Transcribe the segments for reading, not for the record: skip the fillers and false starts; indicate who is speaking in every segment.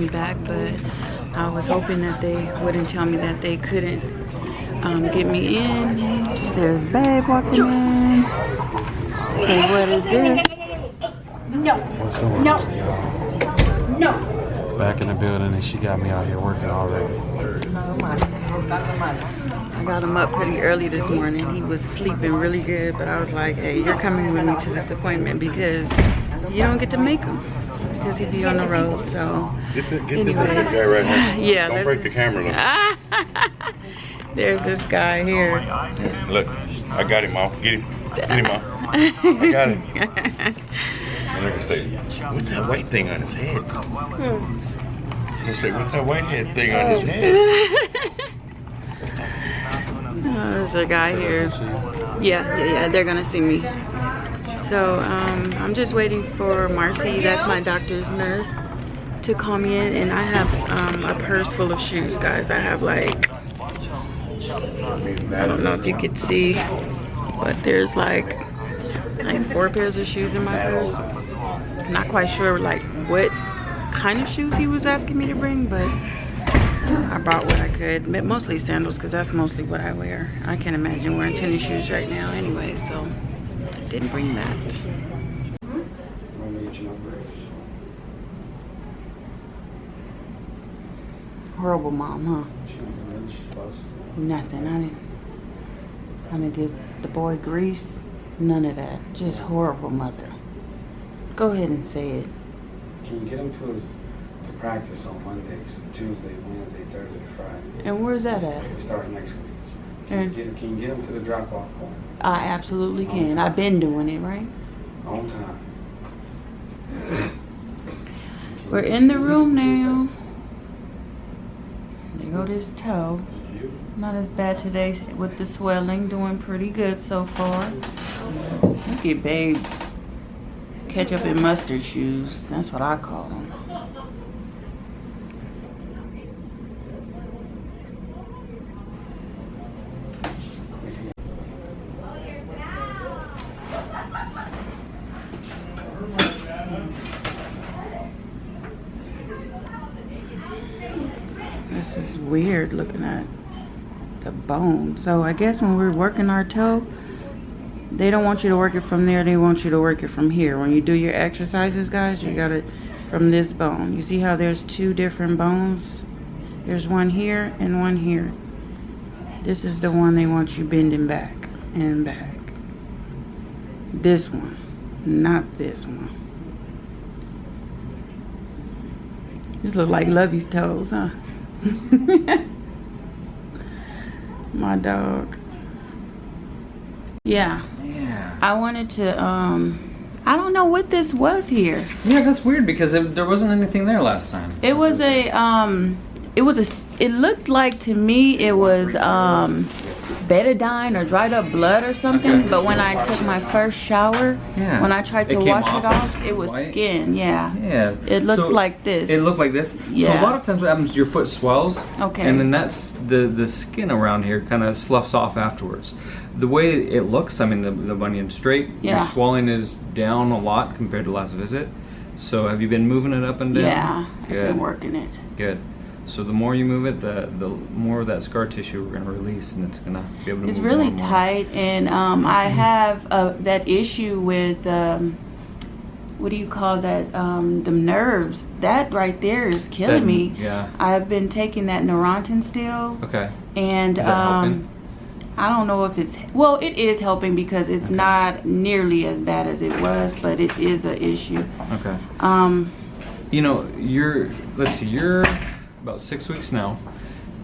Speaker 1: me back, but I was hoping that they wouldn't tell me that they couldn't get me in. There's Babe walking in. Hey, what is this?
Speaker 2: No.
Speaker 3: What's going
Speaker 2: No.
Speaker 3: on, y'all?
Speaker 2: No.
Speaker 3: Back in the building, and she got me out here working already.
Speaker 1: I got him up pretty early this morning. He was sleeping really good, but I was like, hey, you're coming with me to this appointment because you don't get to make him because he'd be on the road. So
Speaker 4: Get this guy right here.
Speaker 1: Yeah,
Speaker 4: Don't break the camera though.
Speaker 1: There's this guy here.
Speaker 4: Look, I got him, Mom. Get him. Get him, Mom. I got him. And they're gonna say, what's that white thing on his head? They'll say, what's that white head thing on his head?
Speaker 1: There's a guy here. Yeah, they're gonna see me. So I'm just waiting for Marcy, that's my doctor's nurse, to call me in, and I have a purse full of shoes, guys. I have like, I don't know if you could see, but there's like 4 pairs of shoes in my purse. Not quite sure like what kind of shoes he was asking me to bring, but I brought what I could. Mostly sandals, because that's mostly what I wear. I can't imagine wearing tennis shoes right now anyway, so I didn't bring that. Horrible mom, huh? Nothing. I didn't get the boy grease. None of that. Just horrible mother. Go ahead and say it.
Speaker 5: Can you get him to practice on Mondays, Tuesday, Wednesday, Thursday, Friday?
Speaker 1: And where's that at?
Speaker 5: We start next week.
Speaker 1: And
Speaker 5: Can you get him to the drop-off point?
Speaker 1: I absolutely can. I've been doing it, right?
Speaker 5: On time.
Speaker 1: We're in the room now. There go this toe. Not as bad today with the swelling. Doing pretty good so far. Look at Babe's ketchup and mustard shoes. That's what I call them. This is weird looking at the bone. So I guess when we're working our toe, they don't want you to work it from there. They want you to work it from here. When you do your exercises, guys, you got it from this bone. You see how there's 2 different bones? There's one here and one here. This is the one they want you bending back and back. This one, not this one. This look like Lovey's toes, huh? My dog. Yeah. I wanted to, I don't know what this was here.
Speaker 6: Yeah, that's weird because there wasn't anything there last time.
Speaker 1: It was it looked like to me it was betadine or dried up blood or something.
Speaker 6: Okay.
Speaker 1: But when I took my first shower, when I tried to
Speaker 6: It came
Speaker 1: wash it
Speaker 6: off
Speaker 1: off, it was
Speaker 6: white?
Speaker 1: skin. Yeah.
Speaker 6: Yeah.
Speaker 1: It looks
Speaker 6: So
Speaker 1: like this.
Speaker 6: It looked like this.
Speaker 1: Yeah.
Speaker 6: So a lot of times what happens is your foot swells.
Speaker 1: Okay.
Speaker 6: And then that's the skin around here kind of sloughs off afterwards. The way it looks, I mean, the bunion's straight.
Speaker 1: Yeah.
Speaker 6: Your swelling is down a lot compared to last visit. So have you been moving it up and down?
Speaker 1: Yeah.
Speaker 6: Good.
Speaker 1: I've been working it.
Speaker 6: Good. So the more you move it, the more of that scar tissue we're going to release, and it's going to be able to
Speaker 1: It's
Speaker 6: move
Speaker 1: really
Speaker 6: more and more.
Speaker 1: tight, and I have that issue with what do you call that? The nerves. That right there is killing me.
Speaker 6: Yeah.
Speaker 1: I've been taking that Neurontin still,
Speaker 6: Okay.
Speaker 1: and
Speaker 6: Is that helping?
Speaker 1: I don't know if it's it is helping because it's not nearly as bad as it was, but it is an issue.
Speaker 6: Okay. You know, you're about 6 weeks now.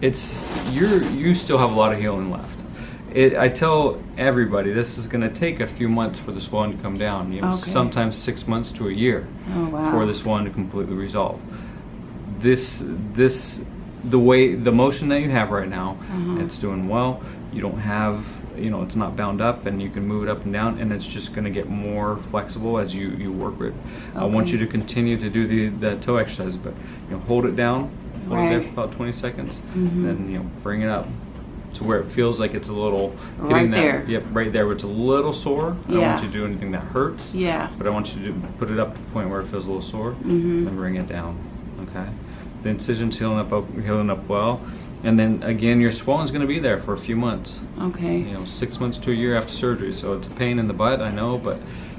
Speaker 6: You still have a lot of healing left. I tell everybody this is going to take a few months for the swelling to come down. You know,
Speaker 1: Okay.
Speaker 6: sometimes 6 months to a year
Speaker 1: Oh wow.
Speaker 6: for the swelling to completely resolve. The motion that you have right now, it's doing well. You don't have, it's not bound up, and you can move it up and down, and it's just going to get more flexible as you work it. I want
Speaker 1: Okay.
Speaker 6: you to continue to do the toe exercises, but hold it down, hold it there
Speaker 1: Right.
Speaker 6: for about 20 seconds, and then bring it up to where it feels like it's a little
Speaker 1: Right
Speaker 6: hitting that,
Speaker 1: there.
Speaker 6: Yep, right there where it's a little sore. I don't
Speaker 1: Yeah.
Speaker 6: want you to do anything that hurts.
Speaker 1: Yeah.
Speaker 6: But I want you to put it up to the point where it feels a little sore, and bring it down. Okay. The incision's healing up well. And then again, your swelling's going to be there for a few months.
Speaker 1: Okay.
Speaker 6: 6 months to a year after surgery. So it's a pain in the butt, I know, but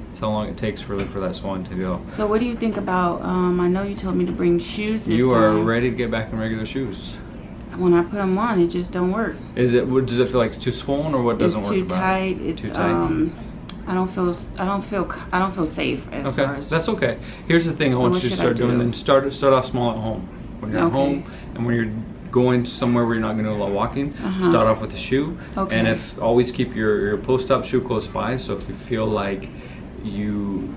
Speaker 6: it's how long it takes for that swelling to go.
Speaker 1: So what do you think about, I know you told me to bring shoes this
Speaker 6: You
Speaker 1: time.
Speaker 6: are ready to get back in regular shoes.
Speaker 1: When I put them on, it just don't work.
Speaker 6: Does it feel like it's too swollen, or what doesn't work
Speaker 1: It's too
Speaker 6: about
Speaker 1: tight.
Speaker 6: it?
Speaker 1: It's
Speaker 6: Too tight.
Speaker 1: I don't feel safe as far
Speaker 6: Okay,
Speaker 1: as.
Speaker 6: that's okay. Here's the thing I
Speaker 1: So
Speaker 6: want
Speaker 1: what
Speaker 6: you to
Speaker 1: should I
Speaker 6: start doing.
Speaker 1: do?
Speaker 6: Then start off small at home. When you're at
Speaker 1: Okay.
Speaker 6: home and when you're going to somewhere where you're not going to do a lot of walking, start off with a shoe.
Speaker 1: Okay.
Speaker 6: And always keep your post-op shoe close by. So if you feel like you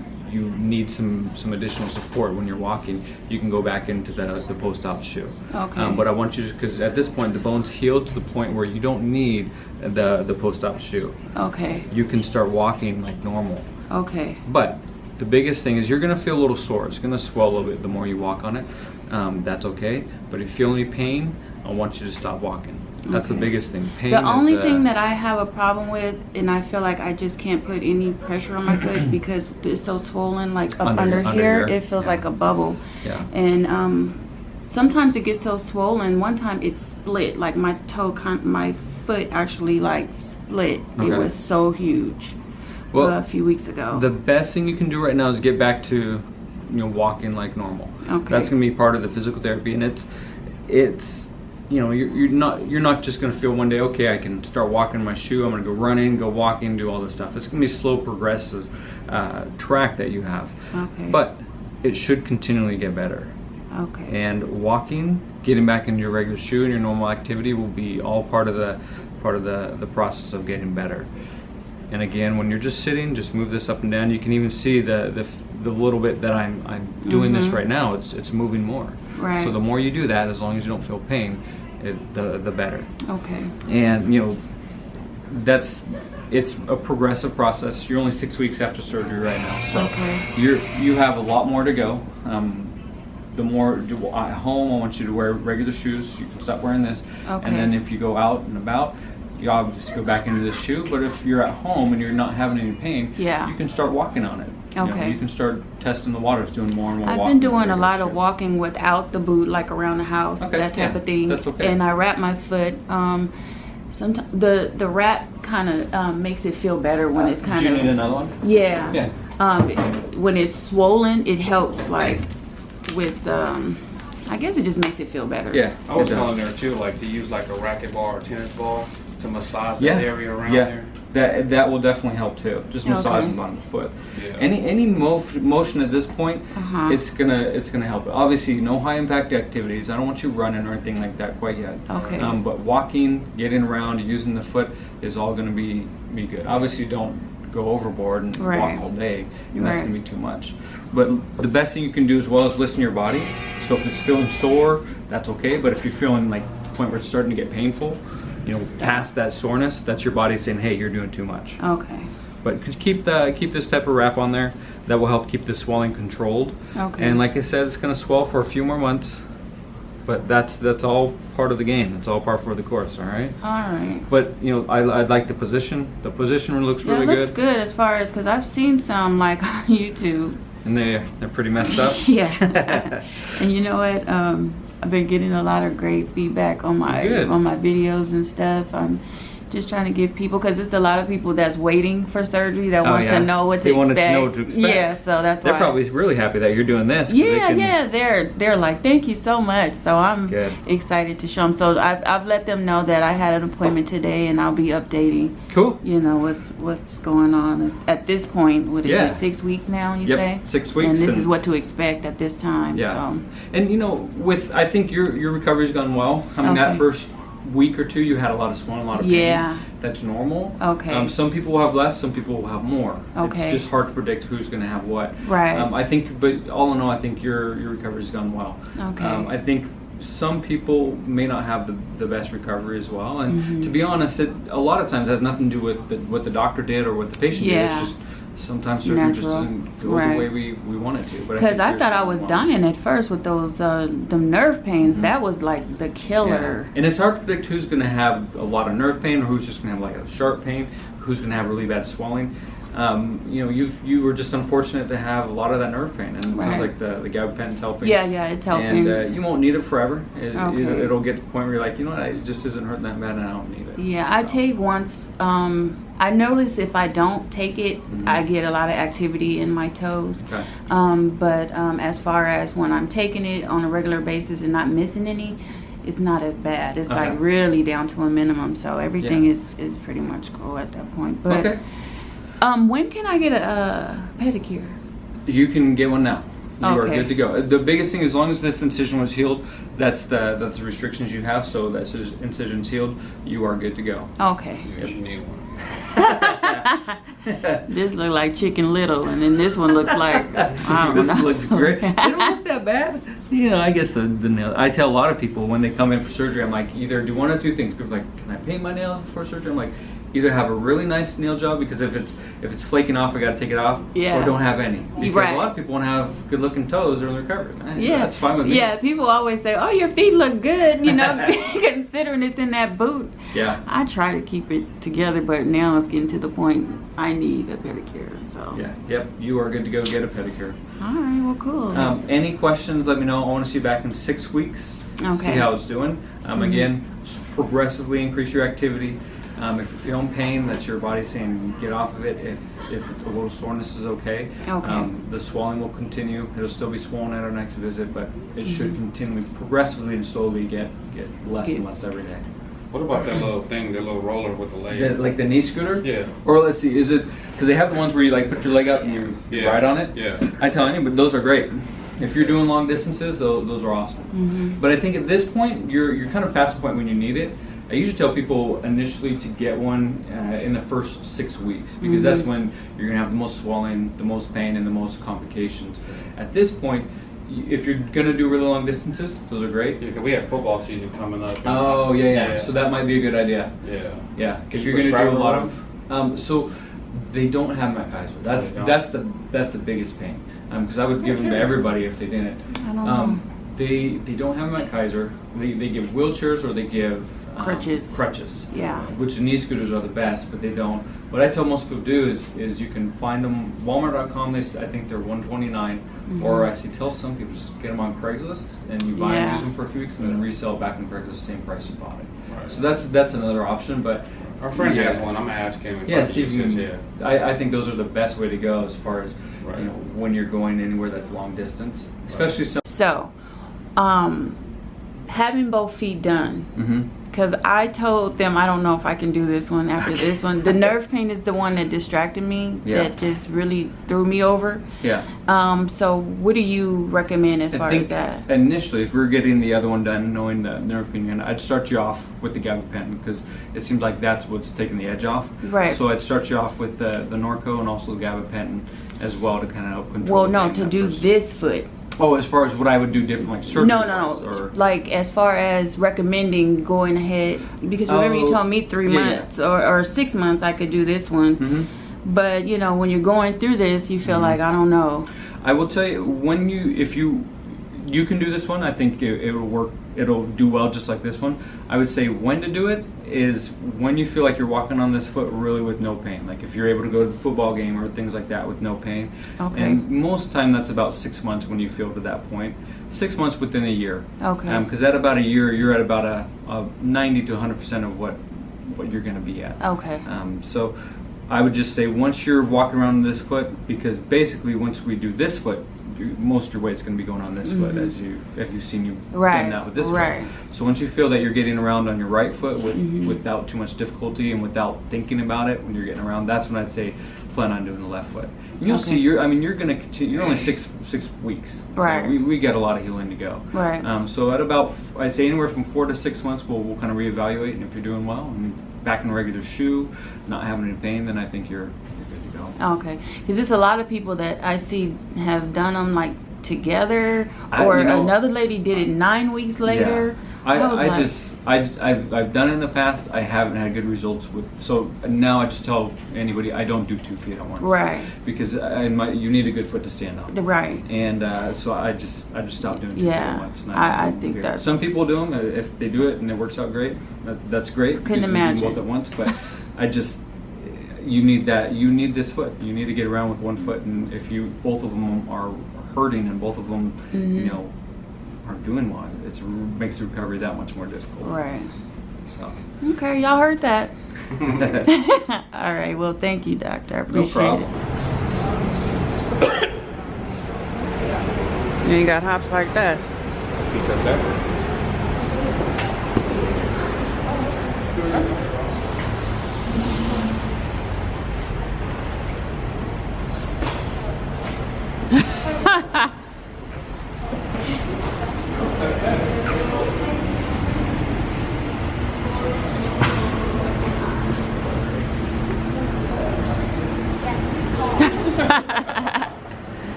Speaker 6: need some additional support when you're walking, you can go back into the post-op shoe.
Speaker 1: Okay.
Speaker 6: But I want you to, because at this point the bone's healed to the point where you don't need the post-op shoe.
Speaker 1: Okay.
Speaker 6: You can start walking like normal.
Speaker 1: Okay.
Speaker 6: But the biggest thing is you're going to feel a little sore. It's going to swell a little bit the more you walk on it. That's okay. But if you feel any pain, I want you to stop walking. That's the
Speaker 1: Okay.
Speaker 6: biggest thing. Pain
Speaker 1: The
Speaker 6: is,
Speaker 1: only thing that I have a problem with, and I feel like I just can't put any pressure on my foot because it's so swollen, like up under here, it feels like a bubble.
Speaker 6: Yeah.
Speaker 1: And sometimes it gets so swollen. One time it split, like my foot actually like split.
Speaker 6: Okay.
Speaker 1: It was so huge.
Speaker 6: Well,
Speaker 1: A few weeks ago.
Speaker 6: the best thing you can do right now is get back to walking like normal.
Speaker 1: Okay.
Speaker 6: That's going to be part of the physical therapy, and it's you're not just going to feel one day, okay, I can start walking in my shoe, I'm going to go running, go walking, do all this stuff. It's going to be a slow, progressive track that you have.
Speaker 1: Okay.
Speaker 6: But it should continually get better.
Speaker 1: Okay.
Speaker 6: And walking, getting back into your regular shoe and your normal activity will be all part of the process of getting better. And again, when you're just sitting, just move this up and down. You can even see the little bit that I'm doing this right now. It's moving more.
Speaker 1: Right.
Speaker 6: So the more you do that, as long as you don't feel pain, the better.
Speaker 1: Okay.
Speaker 6: And it's a progressive process. You're only 6 weeks after surgery right now, so
Speaker 1: Okay.
Speaker 6: you have a lot more to go. The more at home, I want you to wear regular shoes. You can stop wearing this,
Speaker 1: Okay.
Speaker 6: and then if you go out and about, you obviously go back into this shoe. But if you're at home and you're not having any pain,
Speaker 1: Yeah.
Speaker 6: you can start walking on it.
Speaker 1: Okay.
Speaker 6: You can start testing the waters, doing more and more
Speaker 1: I've
Speaker 6: walking.
Speaker 1: been doing a
Speaker 6: with
Speaker 1: lot
Speaker 6: your
Speaker 1: of
Speaker 6: shoe.
Speaker 1: walking without the boot, like around the house,
Speaker 6: Okay,
Speaker 1: that type
Speaker 6: yeah,
Speaker 1: of thing.
Speaker 6: that's okay.
Speaker 1: And I wrap my foot. Sometimes the wrap kind of makes it feel better when it's
Speaker 6: Do
Speaker 1: kind
Speaker 6: you need
Speaker 1: of
Speaker 6: another one?
Speaker 1: yeah.
Speaker 6: Yeah.
Speaker 1: When it's swollen, it helps like with I guess it just makes it feel better.
Speaker 6: Yeah.
Speaker 3: I was
Speaker 6: it does.
Speaker 3: telling her too, like to use like a racket ball or tennis ball to massage
Speaker 6: Yeah.
Speaker 3: that area around
Speaker 6: Yeah.
Speaker 3: there.
Speaker 6: That will definitely help too. Just massaging
Speaker 1: Okay.
Speaker 6: the bottom of the foot.
Speaker 3: Yeah.
Speaker 6: Any motion at this point,
Speaker 1: Uh-huh.
Speaker 6: it's gonna help. Obviously, no high impact activities. I don't want you running or anything like that quite yet.
Speaker 1: Okay.
Speaker 6: But walking, getting around, using the foot is all gonna be good. Obviously, don't go overboard and
Speaker 1: Right.
Speaker 6: walk all day, and that's
Speaker 1: Right.
Speaker 6: gonna be too much. But the best thing you can do as well is listen to your body. So if it's feeling sore, that's okay. But if you're feeling like to the point where it's starting to get painful, past that soreness, that's your body saying, hey, you're doing too much.
Speaker 1: Okay.
Speaker 6: But keep this type of wrap on there. That will help keep the swelling controlled.
Speaker 1: Okay.
Speaker 6: And like I said, it's going to swell for a few more months. But that's all part of the game. It's all part for the course, all right?
Speaker 1: All right.
Speaker 6: But, I like the position. The position looks
Speaker 1: Yeah,
Speaker 6: really
Speaker 1: it looks good as far as because I've seen some like on YouTube.
Speaker 6: And they're pretty messed up.
Speaker 1: Yeah. And you know what? I've been getting a lot of great feedback on my
Speaker 6: Good.
Speaker 1: videos and stuff. I'm just trying to give people because it's a lot of people that's waiting for surgery that wants
Speaker 6: yeah.
Speaker 1: to know what to
Speaker 6: They
Speaker 1: expect.
Speaker 6: wanted to know what to expect.
Speaker 1: Yeah, so that's
Speaker 6: They're
Speaker 1: why.
Speaker 6: probably really happy that you're doing this. 'cause they
Speaker 1: Yeah,
Speaker 6: can-
Speaker 1: yeah, they're like, thank you so much. So I'm
Speaker 6: Good.
Speaker 1: excited to show them. So I've let them know that I had an appointment today, and I'll be updating.
Speaker 6: Cool.
Speaker 1: What's going on at this point. What is
Speaker 6: Yeah.
Speaker 1: it? 6 weeks now? You
Speaker 6: Yep,
Speaker 1: say
Speaker 6: 6 weeks.
Speaker 1: And this
Speaker 6: and-
Speaker 1: is what to expect at this time.
Speaker 6: Yeah.
Speaker 1: So.
Speaker 6: And I think your recovery's gone well. I mean, that
Speaker 1: Okay.
Speaker 6: first week or two, you had a lot of swelling, a lot of pain.
Speaker 1: Yeah.
Speaker 6: That's normal.
Speaker 1: Okay.
Speaker 6: Some people will have less, some people will have more.
Speaker 1: Okay.
Speaker 6: It's just hard to predict who's going to have what.
Speaker 1: Right.
Speaker 6: I think, but all in all, I think your recovery's gone well.
Speaker 1: Okay.
Speaker 6: I think some people may not have the best recovery as well. And
Speaker 1: Mm-hmm.
Speaker 6: to be honest, it a lot of times has nothing to do with what the doctor did or what the patient did.
Speaker 1: Yeah.
Speaker 6: It's just sometimes surgery just
Speaker 1: Natural.
Speaker 6: doesn't go
Speaker 1: Right.
Speaker 6: the way we want it to. But
Speaker 1: Because I
Speaker 6: think
Speaker 1: thought
Speaker 6: yours
Speaker 1: I was
Speaker 6: went well.
Speaker 1: dying at first with those the nerve pains. That was like the killer.
Speaker 6: Yeah. And it's hard to predict who's going to have a lot of nerve pain or who's just going to have like a sharp pain, who's going to have really bad swelling. You know, you were just unfortunate to have a lot of that nerve pain, and it sounds
Speaker 1: Right.
Speaker 6: like the gabapentin's helping.
Speaker 1: Yeah, it's helping.
Speaker 6: And you won't need it forever.
Speaker 1: Okay.
Speaker 6: It'll get to the point where you're like, you know what, it just isn't hurting that bad, and I don't need it.
Speaker 1: Yeah, I
Speaker 6: So,
Speaker 1: take once. I notice if I don't take it, I get a lot of activity in my toes.
Speaker 6: Okay.
Speaker 1: But as far as when I'm taking it on a regular basis and not missing any, it's not as bad. It's like
Speaker 6: Okay.
Speaker 1: really down to a minimum. So everything
Speaker 6: Yeah.
Speaker 1: is pretty much cool at that point. But
Speaker 6: Okay.
Speaker 1: when can I get a pedicure?
Speaker 6: You can get one now. You are
Speaker 1: Okay.
Speaker 6: good to go. The biggest thing, as long as this incision was healed, that's the restrictions you have. So that incision's healed, you are good to go.
Speaker 1: Okay.
Speaker 5: You need one.
Speaker 1: This look like Chicken Little, and then this one looks like I don't
Speaker 6: This
Speaker 1: know.
Speaker 6: looks great. They don't look that bad. You know, I guess the nail. I tell a lot of people when they come in for surgery, I'm like, either do one or two things. People are like, can I paint my nails before surgery? I'm like, either have a really nice nail job, because if it's flaking off, I got to take it off.
Speaker 1: Yeah.
Speaker 6: Or don't have any, because
Speaker 1: Right.
Speaker 6: a lot of people want to have good looking toes or recovery.
Speaker 1: Yeah,
Speaker 6: That's fine with me.
Speaker 1: Yeah, people always say, "Oh, your feet look good," you know, considering it's in that boot.
Speaker 6: Yeah.
Speaker 1: I try to keep it together, but now it's getting to the point I need a pedicure. So
Speaker 6: Yeah. Yep. You are good to go. Get a pedicure.
Speaker 1: All right, well, cool.
Speaker 6: Any questions? Let me know. I want to see you back in 6 weeks. See
Speaker 1: Okay.
Speaker 6: how it's doing. Again, progressively increase your activity. If you're feeling pain, that's your body saying get off of it. If a little soreness is okay.
Speaker 1: Okay.
Speaker 6: The swelling will continue. It'll still be swollen at our next visit, but it should continue progressively and slowly get less and less every day.
Speaker 5: What about that little thing, that little roller with the leg?
Speaker 6: Like the knee scooter?
Speaker 5: Yeah.
Speaker 6: Or let's see, is it, because they have the ones where you like put your leg up and you
Speaker 5: Yeah.
Speaker 6: ride on it?
Speaker 5: Yeah.
Speaker 6: I tell anybody, those are great. If you're doing long distances, those are awesome. But I think at this point, you're kind of past the point when you need it. I usually tell people initially to get one in the first 6 weeks, because that's when you're going to have the most swelling, the most pain, and the most complications. At this point, if you're going to do really long distances, those are great.
Speaker 5: Yeah, 'cause we have football season coming up.
Speaker 6: Oh, yeah. So that might be a good idea.
Speaker 5: Yeah.
Speaker 6: Yeah, if
Speaker 5: Can
Speaker 6: you're
Speaker 5: you
Speaker 6: going to do a
Speaker 5: prescribe
Speaker 6: lot
Speaker 5: one?
Speaker 6: of, so they don't have Mackiser. That's the biggest pain. Because I would give them to everybody if they didn't.
Speaker 1: I don't know.
Speaker 6: They don't have Mackiser. They give wheelchairs, or they give
Speaker 1: Crutches.
Speaker 6: Crutches.
Speaker 1: Yeah.
Speaker 6: Which knee scooters are the best, but they don't. What I tell most people to do is you can find them Walmart.com. I think they're $129. Or I tell some people just get them on Craigslist, and you buy them,
Speaker 1: Yeah.
Speaker 6: use them for a few weeks, and then resell it back on Craigslist, same price you bought it.
Speaker 5: Right.
Speaker 6: So that's another option, but
Speaker 5: Our friend
Speaker 6: Yeah.
Speaker 5: has one. I'm gonna ask him. If
Speaker 6: yeah,
Speaker 5: I
Speaker 6: see if you
Speaker 5: use
Speaker 6: can.
Speaker 5: his, yeah.
Speaker 6: I think those are the best way to go as far as
Speaker 5: Right.
Speaker 6: when you're going anywhere that's long distance, especially some.
Speaker 1: So, having both feet done.
Speaker 6: Mm-hmm.
Speaker 1: Because I told them I don't know if I can do this one after this one. The nerve pain is the one that distracted me,
Speaker 6: Yeah.
Speaker 1: that just really threw me over.
Speaker 6: Yeah.
Speaker 1: So what do you recommend as far
Speaker 6: I think
Speaker 1: as that?
Speaker 6: initially, if we're getting the other one done, knowing the nerve pain, I'd start you off with the gabapentin, because it seems like that's what's taking the edge off.
Speaker 1: Right.
Speaker 6: So I'd start you off with the Norco and also the gabapentin as well to kind of help control.
Speaker 1: Well,
Speaker 6: the
Speaker 1: no,
Speaker 6: pain
Speaker 1: to
Speaker 6: at
Speaker 1: do
Speaker 6: first.
Speaker 1: this foot.
Speaker 6: Oh, as far as what I would do different, like surgery.
Speaker 1: No.
Speaker 6: Or,
Speaker 1: Like as far as recommending going ahead, because remember you
Speaker 6: Oh,
Speaker 1: told me 3
Speaker 6: yeah,
Speaker 1: months or 6 months I could do this one.
Speaker 6: Mhm.
Speaker 1: But when you're going through this, you feel like I don't know.
Speaker 6: I will tell you, if you can do this one, I think it will work. It'll do well just like this one. I would say when to do it is when you feel like you're walking on this foot really with no pain. Like if you're able to go to the football game or things like that with no pain.
Speaker 1: Okay.
Speaker 6: And most time that's about 6 months when you feel to that point. 6 months within a year.
Speaker 1: Okay.
Speaker 6: Because at about a year, you're at about a 90 to 100% of what you're going to be at.
Speaker 1: Okay.
Speaker 6: So I would just say once you're walking around on this foot, because basically once we do this foot, most of your weight's going to be going on this foot, as you've seen you
Speaker 1: Right,
Speaker 6: done that with this
Speaker 1: right.
Speaker 6: foot. So once you feel that you're getting around on your right foot without too much difficulty and without thinking about it when you're getting around, that's when I'd say plan on doing the left foot. And you'll
Speaker 1: Okay.
Speaker 6: see. You're going to continue. You're only six weeks. So
Speaker 1: Right.
Speaker 6: we got a lot of healing to go.
Speaker 1: Right.
Speaker 6: So at about, I'd say anywhere from 4 to 6 months, we'll kind of reevaluate, and if you're doing well and back in a regular shoe, not having any pain, then I think you're good to go.
Speaker 1: Okay, because there's a lot of people that I see have done them like together, or
Speaker 6: you know,
Speaker 1: another lady did it 9 weeks later.
Speaker 6: Yeah.
Speaker 1: was like,
Speaker 6: I've done it in the past. I haven't had good results with. So now I just tell anybody I don't do 2 feet at once.
Speaker 1: Right.
Speaker 6: Because you need a good foot to stand on.
Speaker 1: Right.
Speaker 6: And so I just stopped doing 2 feet
Speaker 1: Yeah,
Speaker 6: at once. And
Speaker 1: I
Speaker 6: don't
Speaker 1: think
Speaker 6: care.
Speaker 1: that's-
Speaker 6: Some people do them. If they do it and it works out great, that's great.
Speaker 1: Couldn't
Speaker 6: because you can do
Speaker 1: imagine.
Speaker 6: both at once. But I just. you need that. You need this foot. You need to get around with one foot, and if you both of them are hurting and both of them, you know, aren't doing well, it makes the recovery that much more difficult.
Speaker 1: Right.
Speaker 6: So.
Speaker 1: Okay, y'all heard that. All right. Well, thank you, doctor. I appreciate it. You ain't got hops like that.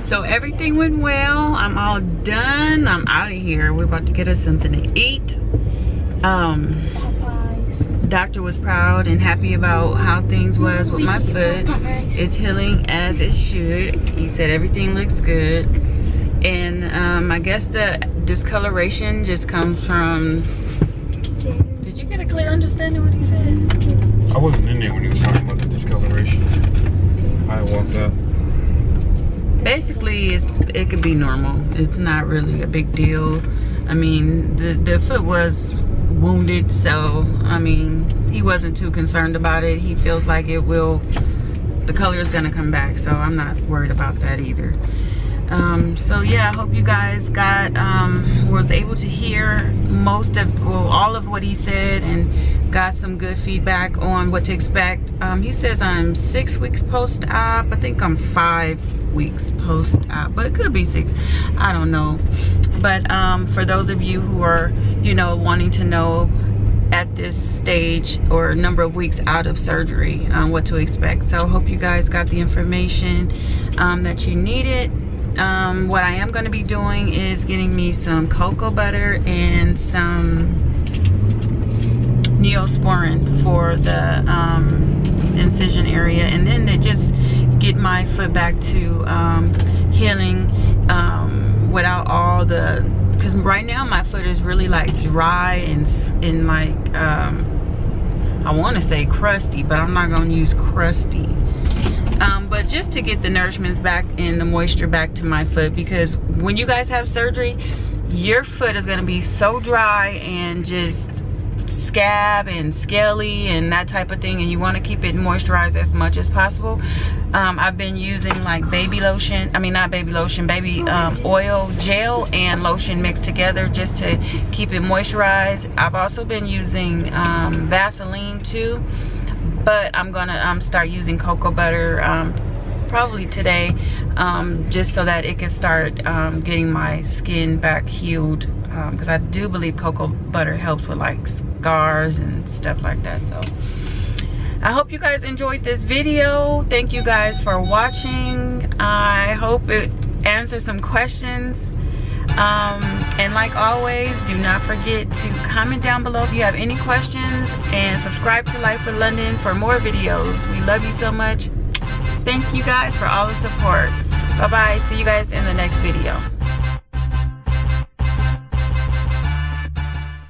Speaker 1: So everything went well. I'm all done. I'm out of here. We're about to get us something to eat. Doctor was proud and happy about how things was with my foot. It's healing as it should. He said everything looks good. And I guess the discoloration just comes from... Did you get a clear understanding what he said?
Speaker 3: I wasn't in there when he was talking about the discoloration. I walked up.
Speaker 1: Basically, it could be normal. It's not really a big deal. I mean, the foot was wounded, so I mean, he wasn't too concerned about it. He feels like the color is gonna come back, so I'm not worried about that either. So yeah, I hope you guys was able to hear all of what he said and got some good feedback on what to expect. He says I'm 6 weeks post-op. I think I'm 5 weeks post-op, but it could be 6. I don't know. But for those of you who are, you know, wanting to know at this stage or number of weeks out of surgery, what to expect. So I hope you guys got the information that you needed. What I am going to be doing is getting me some cocoa butter and some Neosporin for the incision area, and then to just get my foot back to healing without all the, because right now my foot is really like dry and like I want to say crusty, but I'm not going to use crusty. But just to get the nourishments back and the moisture back to my foot, because when you guys have surgery, your foot is going to be so dry and just scab and scaly and that type of thing, and you want to keep it moisturized as much as possible. I've been using like baby lotion, I mean not baby lotion, baby oil gel and lotion mixed together just to keep it moisturized. I've also been using Vaseline too, but I'm gonna start using cocoa butter probably today, just so that it can start getting my skin back healed, because I do believe cocoa butter helps with like scars and stuff like that. So I hope you guys enjoyed this video. Thank you guys for watching. I hope it answers some questions. And like always, do not forget to comment down below if you have any questions, and subscribe to Life with London for more videos. We love you so much. Thank you guys for all the support. Bye bye. See you guys in the next video.